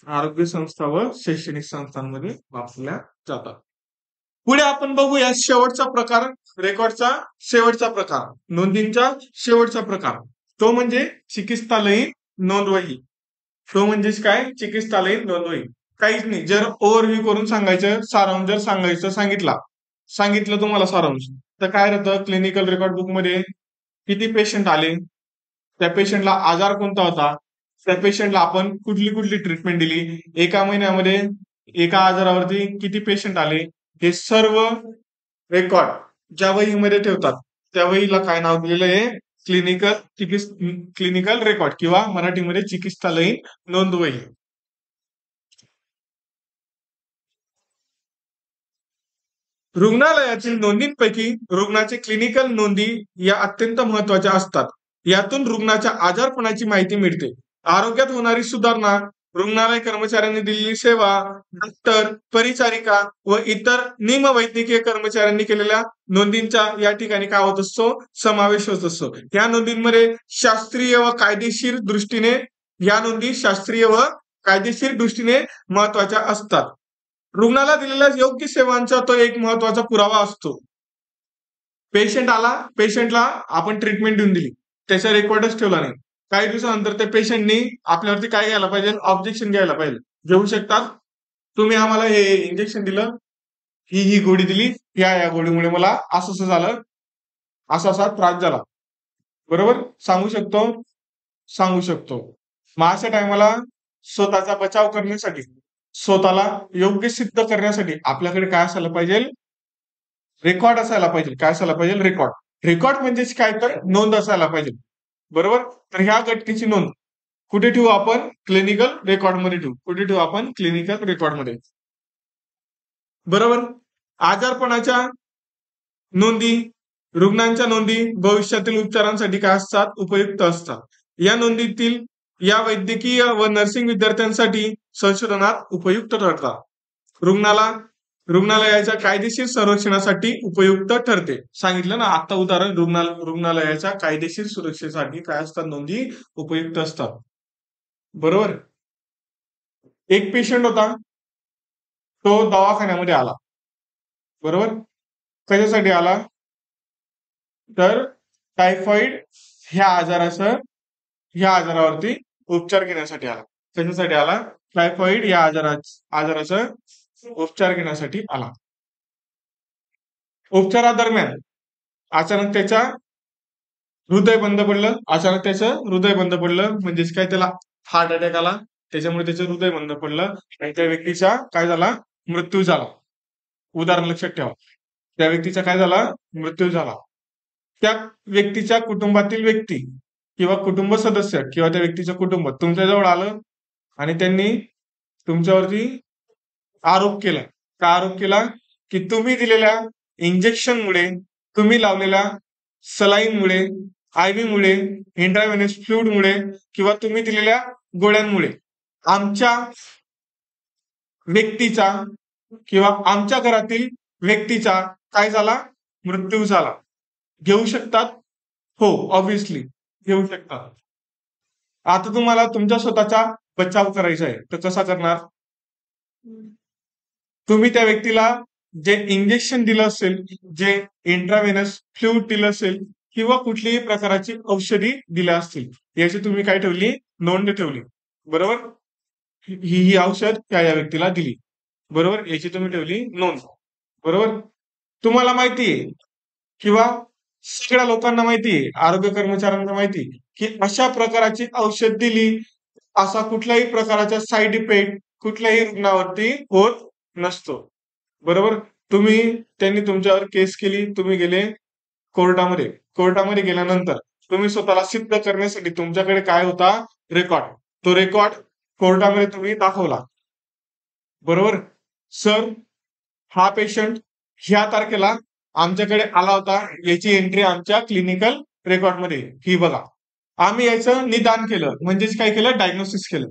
आरोग्य संस्था व शैक्षणिक संस्थांमध्ये वापरल्या जातात. पुढे आपण बघूया शेवटचा प्रकार, रेकॉर्डचा शेवटचा प्रकार, नोंदींचा शेवटचा प्रकार, तो म्हणजे चिकित्सालयीन नोंदवही. तो म्हणजेच काय? चिकित्सालयीन नोंदवही. काहीच नाही, जर ओव्हरव्ह्यू करून सांगायचं, सारांश जर सांगितलं तुम्हाला सारांश, तर काय राहतं क्लिनिकल रेकॉर्ड बुक मध्ये? किती पेशंट आले, त्या पेशंटला आजार कोणता होता, त्या पेशंटला आपण कुठली कुठली ट्रीटमेंट दिली, एका महिन्यामध्ये एका आजारावरती किती पेशंट आले, हे सर्व रेकॉर्ड ज्या वहीमध्ये ठेवतात त्या वहीला काय नाव दिलेलं आहे? क्लिनिकल रेकॉर्ड किंवा मराठीमध्ये चिकित्सालयीन नोंदवही. रुग्णालयातील नोंदींपैकी रुग्णाचे क्लिनिकल नोंदी या अत्यंत महत्वाच्या असतात. यातून रुग्णाच्या आजारपणाची माहिती मिळते. आरोग्यात होणारी सुधारणा, रुग्णालय कर्मचाऱ्यांनी दिलेली सेवा, डॉक्टर, परिचारिका व इतर निमवैद्यकीय कर्मचाऱ्यांनी केलेल्या नोंदींचा या ठिकाणी काय होत असतो? समावेश होत असतो. या नोंदींमध्ये शास्त्रीय व कायदेशीर दृष्टीने या नोंदी शास्त्रीय व कायदेशीर दृष्टीने महत्वाच्या असतात. रुग्णाला दिलेल्या योग्य सेवांचा तो एक महत्वाचा पुरावा असतो. पेशंट आला, पेशंटला आपण ट्रीटमेंट देऊन दिली, त्याचा रेकॉर्डच ठेवला नाही, काही दिवसानंतर त्या पेशंटनी आपल्यावरती काय घ्यायला पाहिजे? ऑब्जेक्शन घ्यायला पाहिजे. घेऊ शकतात, तुम्ही आम्हाला हे इंजेक्शन दिलं, ही गोळी दिली, या गोळीमुळे मला असं झालं, असा त्रास झाला, बरोबर सांगू शकतो. मग अशा टायमाला स्वतःचा बचाव करण्यासाठी, स्वतःला योग्य सिद्ध करण्यासाठी आपल्याकडे काय असायला पाहिजे? रेकॉर्ड असायला पाहिजे. काय असायला पाहिजे? रेकॉर्ड म्हणजेच काय? तर नोंद असायला पाहिजे, बरोबर. तर ह्या घटनेची नोंद कुठे ठेवू आपण? क्लिनिकल रेकॉर्डमध्ये ठेवू. कुठे ठेवू आपण? क्लिनिकल रेकॉर्डमध्ये, बरोबर. आजारपणाच्या नोंदी, रुग्णांच्या नोंदी भविष्यातील उपचारांसाठी काय असतात? उपयुक्त असतात. या नोंदीतील या वैद्यकीय व नर्सिंग विद्यार्थ्यांसाठी संशोधनात उपयुक्त ठरतात. रुग्णालयाच्या कायदेशीर संरक्षणासाठी उपयुक्त ठरते. सांगितलं ना आता उदाहरण, रुग्णालयाच्या कायदेशीर सुरक्षेसाठी काय असतात? नोंदी उपयुक्त असतात, बरोबर. एक पेशंट होता, तो दवाखान्यामध्ये आला, बरोबर. कशासाठी आला? तर टायफॉइड ह्या आजारावरती उपचार घेण्यासाठी आला. कशासाठी आला? टायफॉइड या आजाराचा उपचार घेण्यासाठी आला. उपचारादरम्यान अचानक त्याचं हृदय बंद पडलं, म्हणजेच काय? त्याला हार्ट अटॅक आला, त्याच्यामुळे त्याचं हृदय बंद पडलं आणि त्या व्यक्तीचा काय झाला? मृत्यू झाला. उदाहरण लक्षात ठेवा, त्या व्यक्तीचा काय झाला? मृत्यू झाला. त्या व्यक्तीच्या कुटुंबातील व्यक्ती किंवा कुटुंब सदस्य किंवा त्या व्यक्तीचं कुटुंब तुमच्याजवळ आलं आणि त्यांनी तुमच्यावरती आरोप केला. काय आरोप केला? की तुम्ही दिलेल्या इंजेक्शनमुळे, तुम्ही लावलेल्या सलाईनमुळे, आयव्ही मुळे, इंट्राव्हेनस फ्लुइडमुळे किंवा तुम्ही दिलेल्या गोळ्यांमुळे आमच्या व्यक्तीचा किंवा आमच्या घरातील व्यक्तीचा काय झाला? मृत्यू झाला. घेऊ शकतात? हो, ऑब्व्हियसली घेऊ शकतात. आता तुम्हाला तुमच्या स्वतःचा बचाव करायचा आहे, तर कसा करणार? तुम्ही त्या व्यक्तीला जे इंजेक्शन दिलं असेल, जे इंट्राव्हेनस फ्लुइड दिलं असेल किंवा कुठल्याही प्रकारची औषधी दिल्या असतील, याची तुम्ही काय ठेवली? नोंद ठेवली, बरोबर. ही औषध त्या व्यक्तीला दिली, बरोबर, याची तुम्ही ठेवली नोंद, बरोबर. तुम्हाला माहितीये किंवा सगळ्या लोकांना माहितीये, आरोग्य कर्मचाऱ्यांना माहिती की अशा प्रकारची औषध दिली, असा कुठल्याही प्रकारचा साईड इफेक्ट कुठल्याही रुग्णावरती होत नसतो, बरोबर. त्यांनी तुमच्यावर केस केली, तुम्ही गेले कोर्टामध्ये गेल्यानंतर तुम्ही स्वतःला सिद्ध करण्यासाठी तुमच्याकडे काय होता? रेकॉर्ड. तो रेकॉर्ड कोर्टामध्ये तुम्ही दाखवला, बरोबर. सर, हा पेशंट ह्या तारखेला आमच्याकडे आला होता, याची एंट्री आमच्या क्लिनिकल रेकॉर्डमध्ये ही बघा. आम्ही याचं निदान केलं, म्हणजेच काय केलं? डायग्नोसिस केलं.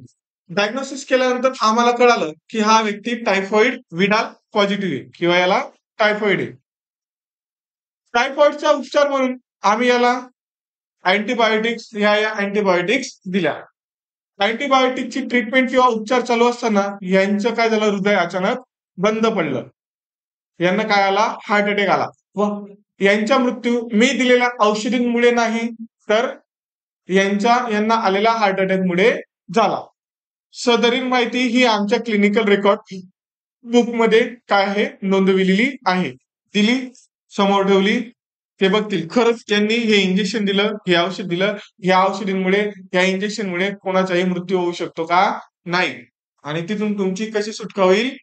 डायग्नोसिस केल्यानंतर आम्हाला कळालं की हा व्यक्ती टायफॉइड विडाल पॉझिटिव्ह आहे किंवा याला टायफॉइड आहे. टायफॉइडचा उपचार म्हणून आम्ही याला अँटीबायोटिक्स या अँटीबायोटिक्स दिल्या. अँटीबायोटिकची ट्रीटमेंट किंवा उपचार चालू असताना यांचं काय झालं, हृदय अचानक बंद पडलं. यांना काय आला, हार्ट अटॅक आला. व यांचा मृत्यू मी दिलेल्या औषधींमुळे नाही, तर यांना आलेल्या हार्ट अटॅक मुळे झाला. सदरील माहिती ही आमच्या क्लिनिकल रेकॉर्ड बुक मध्ये काय आहे, नोंदविलेली आहे. दिली, समोर ठेवली, ते बघतील खरंच त्यांनी हे इंजेक्शन दिलं, हे औषध दिलं, या औषधींमुळे, या इंजेक्शनमुळे कोणाचाही मृत्यू होऊ शकतो का, नाही. आणि तिथून तुमची कशी सुटका होईल,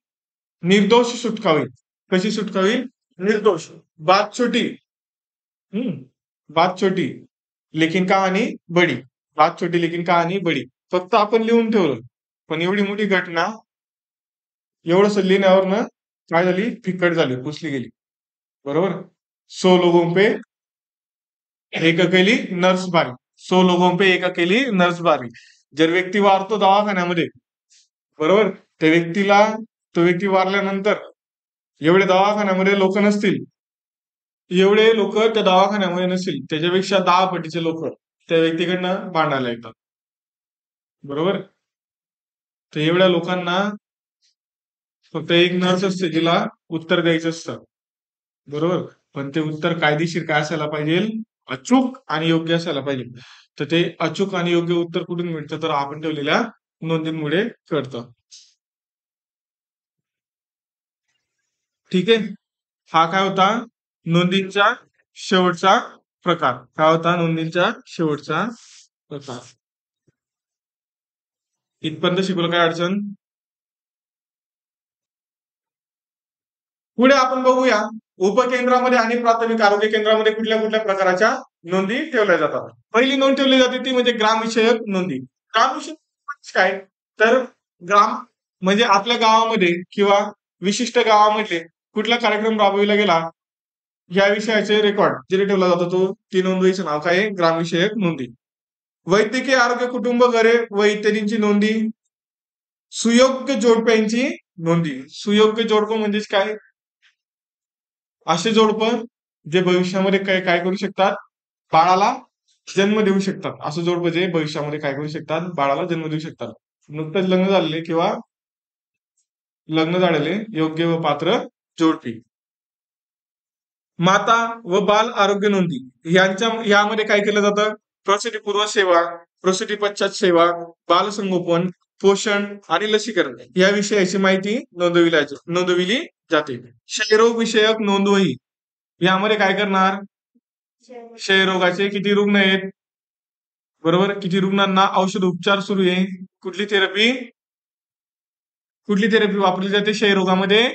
निर्दोष सुटका होईल. कशी सुटका होईल, निर्दोष. बात छोटी, बात छोटी लेकिन कहाणी बडी. बात छोटी लेकिन कहाणी बडी. फक्त आपण लिहून ठेवलं, पण एवढी मोठी घटना एवढंच लिहिण्यावर ना काय झाली, फिक्कट झाली, पुसली गेली. बरोबर. 100 लोगों पे एक अकेली नर्स बारी. 100 लोगों पे एक अकेली नर्स बारी. जर व्यक्ती वारतो दवाखान्यामध्ये, बरोबर, त्या व्यक्तीला, तो व्यक्ती वारल्यानंतर एवढे दवाखान्यामध्ये लोक नसतील, एवढे लोक त्या दवाखान्यामध्ये नसतील, त्याच्यापेक्षा 10 पटीचे लोक त्या व्यक्तीकडनं भांडायला येतात. बरोबर. तर एवढ्या लोकांना फक्त एक नर्स असते जिला उत्तर द्यायचं असतं. बरोबर. पण ते उत्तर कायदेशीर काय असायला पाहिजे, अचूक आणि योग्य असायला पाहिजे. तर ते अचूक आणि योग्य उत्तर कुठून मिळतं, तर आपण ठेवलेल्या नोंदींमुळे कळतं. ठीक आहे. हा काय होता, नोंदींचा शेवटचा प्रकार. काय होता, नोंदींचा शेवटचा प्रकार. इथपर्यंत शिकवलं, काय अडचण. पुढे आपण बघूया, उपकेंद्रामध्ये आणि प्राथमिक आरोग्य केंद्रामध्ये कुठल्या कुठल्या प्रकारच्या नोंदी ठेवल्या जातात. पहिली नोंद ठेवली जाते ती म्हणजे ग्रामविषयक नोंदी. ग्रामविषयक म्हणजे काय, तर ग्राम म्हणजे आपल्या गावामध्ये किंवा विशिष्ट गावामध्ये कुठला कार्यक्रम राबविला गेला, या विषयाचे रेकॉर्ड जिथे ठेवला जातो, तो ती नोंदवहीचं नाव काय आहे, ग्रामविषयक नोंदी. वैद्यकीय आरोग्य, कुटुंब, घरे व इत्यादींची नोंदी. सुयोग्य जोडप्यांची नोंदी. सुयोग्य जोडपं म्हणजेच काय, असे जोडपं जे भविष्यामध्ये काय काय करू शकतात, बाळाला जन्म देऊ शकतात. असं जोडपं जे भविष्यामध्ये काय करू शकतात, बाळाला जन्म देऊ शकतात. नुकतंच लग्न झालेले किंवा लग्न झालेले योग्य व पात्र जोडपी. माता व बाल आरोग्य नोंदी यामध्ये काय केलं जातं, प्रसूतीपूर्व सेवा, प्रसूती पश्चात सेवा, बालसंगोपन, पोषण आणि लसीकरण या विषयाची माहिती नोंदविली जाते. क्षयरोग विषयक नोंदवही, यामध्ये काय करणार, क्षयरोगाचे किती रुग्ण आहेत, बरोबर, किती रुग्णांना औषध उपचार सुरू आहे, कुठली थेरपी वापरली जाते क्षयरोगामध्ये,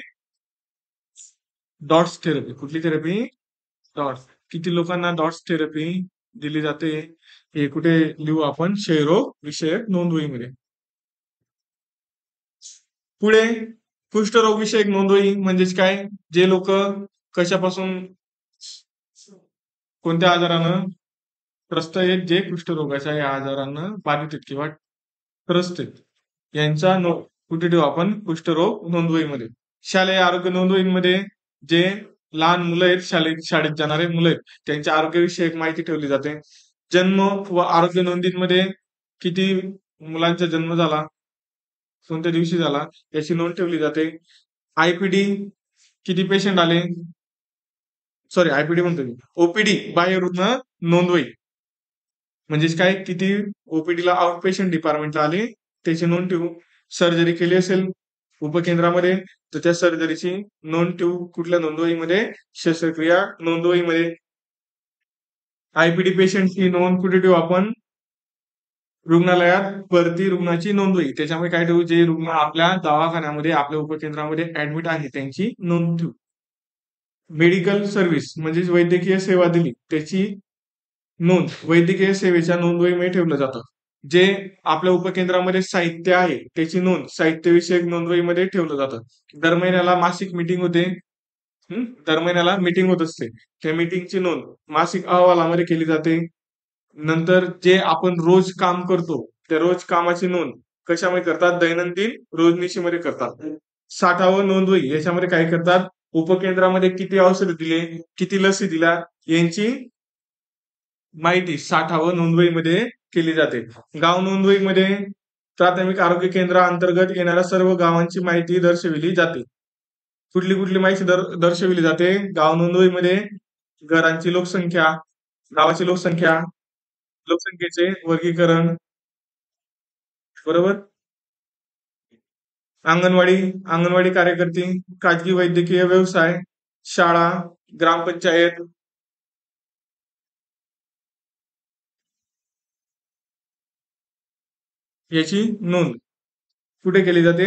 डॉट्स थेरपी. कुठली थेरपी, डॉट्स. किती लोकांना डॉट्स थेरपी दिली जाते, हे कुठे लिहू आपण, क्षयरोग विषयक नोंदवहीमध्ये. पुढे कुष्ठरोग विषयक नोंदवही म्हणजेच काय, जे लोक कशापासून, कोणत्या आजारानं त्रस्त आहेत, जे कुष्ठरोगाच्या या आजारानं बाधित आहेत किंवा त्रस्त आहेत, यांचा कुठे ठेवू आपण, कुष्ठरोग नोंदवहीमध्ये. शालेय आरोग्य नोंदवहीमध्ये जे लहान मुलं आहेत, शाळेत जाणारे मुलं आहेत, त्यांच्या आरोग्यविषयक माहिती ठेवली जाते. जन्म व आरोग्य नोंदीमध्ये किती मुलांचा जन्म झाला, कोणत्या दिवशी झाला, याची नोंद ठेवली जाते. आयपीडी, किती पेशंट आले, सॉरी आयपीडी म्हणतो मी, ओपीडी, बाह्य रुग्ण नोंदवही म्हणजेच काय, किती ओपीडीला आउट पेशंट डिपार्टमेंटला आले त्याची नोंद ठेवू. सर्जरी केली असेल उपकेंद्रामध्ये तर त्या सर्जरीची नोंद ठेवू, कुठल्या नोंदवहीमध्ये, शस्त्रक्रिया नोंदवहीमध्ये. आयपीडी पेशंटची नोंद कुठे ठेवू आपण, रुग्णालयात भरती रुग्णाची नोंदवही. त्याच्यामुळे काय ठेवू, जे रुग्ण आपल्या दवाखान्यामध्ये, आपल्या उपकेंद्रामध्ये ऍडमिट आहे त्यांची नोंद ठेवू. मेडिकल सर्व्हिस म्हणजेच वैद्यकीय सेवा दिली त्याची नोंद वैद्यकीय सेवेच्या नोंदवहीमध्ये ठेवलं जातं. जे आपल्या उपकेंद्रामध्ये साहित्य आहे त्याची नोंद साहित्यविषयक नोंदवहीमध्ये ठेवलं जातं. दर महिन्याला मासिक मीटिंग होते, दर महिन्याला मीटिंग होत असते, त्या मीटिंगची नोंद मासिक अहवालामध्ये केली जाते. नंतर जे आपण रोज काम करतो त्या रोज कामाची नोंद कशामध्ये करतात, दैनंदिन रोजनिशीमध्ये करतात. 60व नोंदवही, याच्यामध्ये काय करतात, उपकेंद्रामध्ये किती औषध दिले, किती लसी दिल्या यांची माहिती साठा व नोंदवहीमध्ये केली जाते. गाव नोंदवहीमध्ये प्राथमिक आरोग्य केंद्राअंतर्गत येणाऱ्या सर्व गावांची माहिती दर्शविली जाते. कुठली कुठली माहिती दर्शविली जाते गाव नोंदवहीमध्ये? घरांची लोकसंख्या, गावाची लोकसंख्या, लोकसंख्येचे वर्गीकरण, बरोबर. अंगणवाडी, अंगणवाडी कार्यकर्ते, खाजगी वैद्यकीय व्यवसाय, शाळा, ग्रामपंचायत, याची नोंद कुठे केली जाते?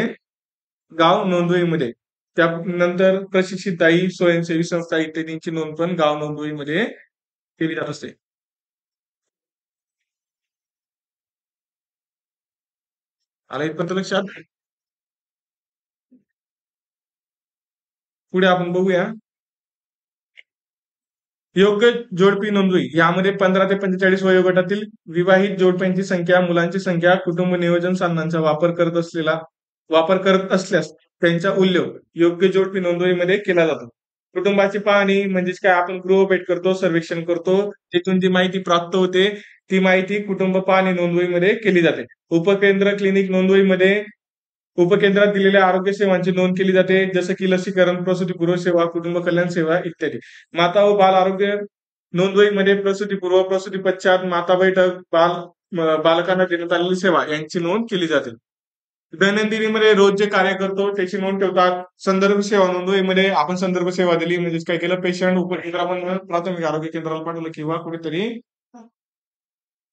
गाव नोंदवहीमध्ये. त्यानंतर प्रशिक्षित दाई, स्वयंसेवी संस्था इत्यादींची नोंद पण गाव नोंदवहीमध्ये केली जात असते. आला इथपर्यंत लक्षात? पुढे आपण बघूया. योग्य जोडपी नोंदवही यामध्ये 15 ते 45 वयोगटातील विवाहित जोडप्यांची संख्या, मुलांची संख्या, कुटुंब नियोजन साधनांचा वापर करत असल्यास त्यांचा उल्लेख योग्य जोडपी नोंदवहीमध्ये केला जातो. कुटुंबाची पाहणी म्हणजेच काय, आपण गृहभेट करतो, सर्वेक्षण करतो, तिथून जी माहिती प्राप्त होते ती माहिती कुटुंब पाहणी नोंदवहीमध्ये केली जाते. उपकेंद्र क्लिनिक नोंदवहीमध्ये उपकेंद्रात दिलेल्या आरोग्य सेवांची नोंद केली जाते, जसं की लसीकरण, प्रसूतीपूर्व सेवा, कुटुंब कल्याण सेवा इत्यादी. माता व बाल आरोग्य नोंदवहीमध्ये प्रसूतीपूर्व, प्रसूती पश्चात, माता बैठक, बालकांना देण्यात आलेली सेवा यांची नोंद केली जाते. दैनंदिनीमध्ये रोज जे कार्य करतो त्याची नोंद ठेवतात. संदर्भ सेवा नोंदवहीमध्ये आपण संदर्भ सेवा दिली म्हणजेच काय केलं, पेशंट उपकेंद्रामधून प्राथमिक आरोग्य केंद्राला पाठवलं किंवा कुठेतरी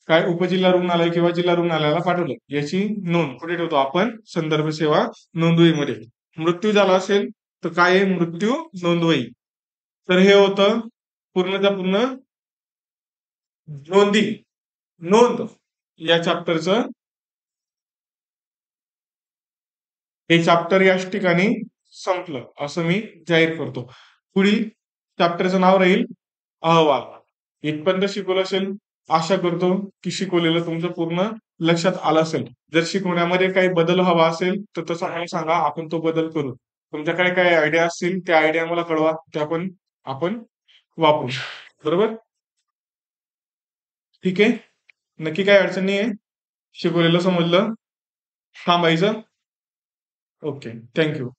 काय उपजिल्हा रुग्णालय किंवा जिल्हा रुग्णालयाला पाठवलं, याची नोंद कुठे ठेवतो आपण? संदर्भ सेवा नोंदवहीमध्ये. मृत्यू झाला असेल तर काय आहे? मृत्यू नोंदवही. तर हे होतं पूर्णच्या पूर्ण नोंदी नोंद या चॅप्टरचं. हे चॅप्टर याच ठिकाणी संपलं असं मी जाहीर करतो. पुढील चॅप्टरचं नाव राहील अहवाल. इथपर्यंत शिकवलं असेल, आशा करतो की शिकवलेलं तुमचं पूर्ण लक्षात आलं असेल. जर शिकवण्यामध्ये काही बदल हवा असेल तर तसं मला सांगा, आपण तो बदल करू. तुमच्याकडे काही आयडिया असतील त्या आयडिया मला कळवा, त्या पण आपण वापरू. बरोबर, ठीक आहे. नक्की काही अडचण नाही आहे, शिकवलेलं समजलं, थांबायचं. Okay, thank you.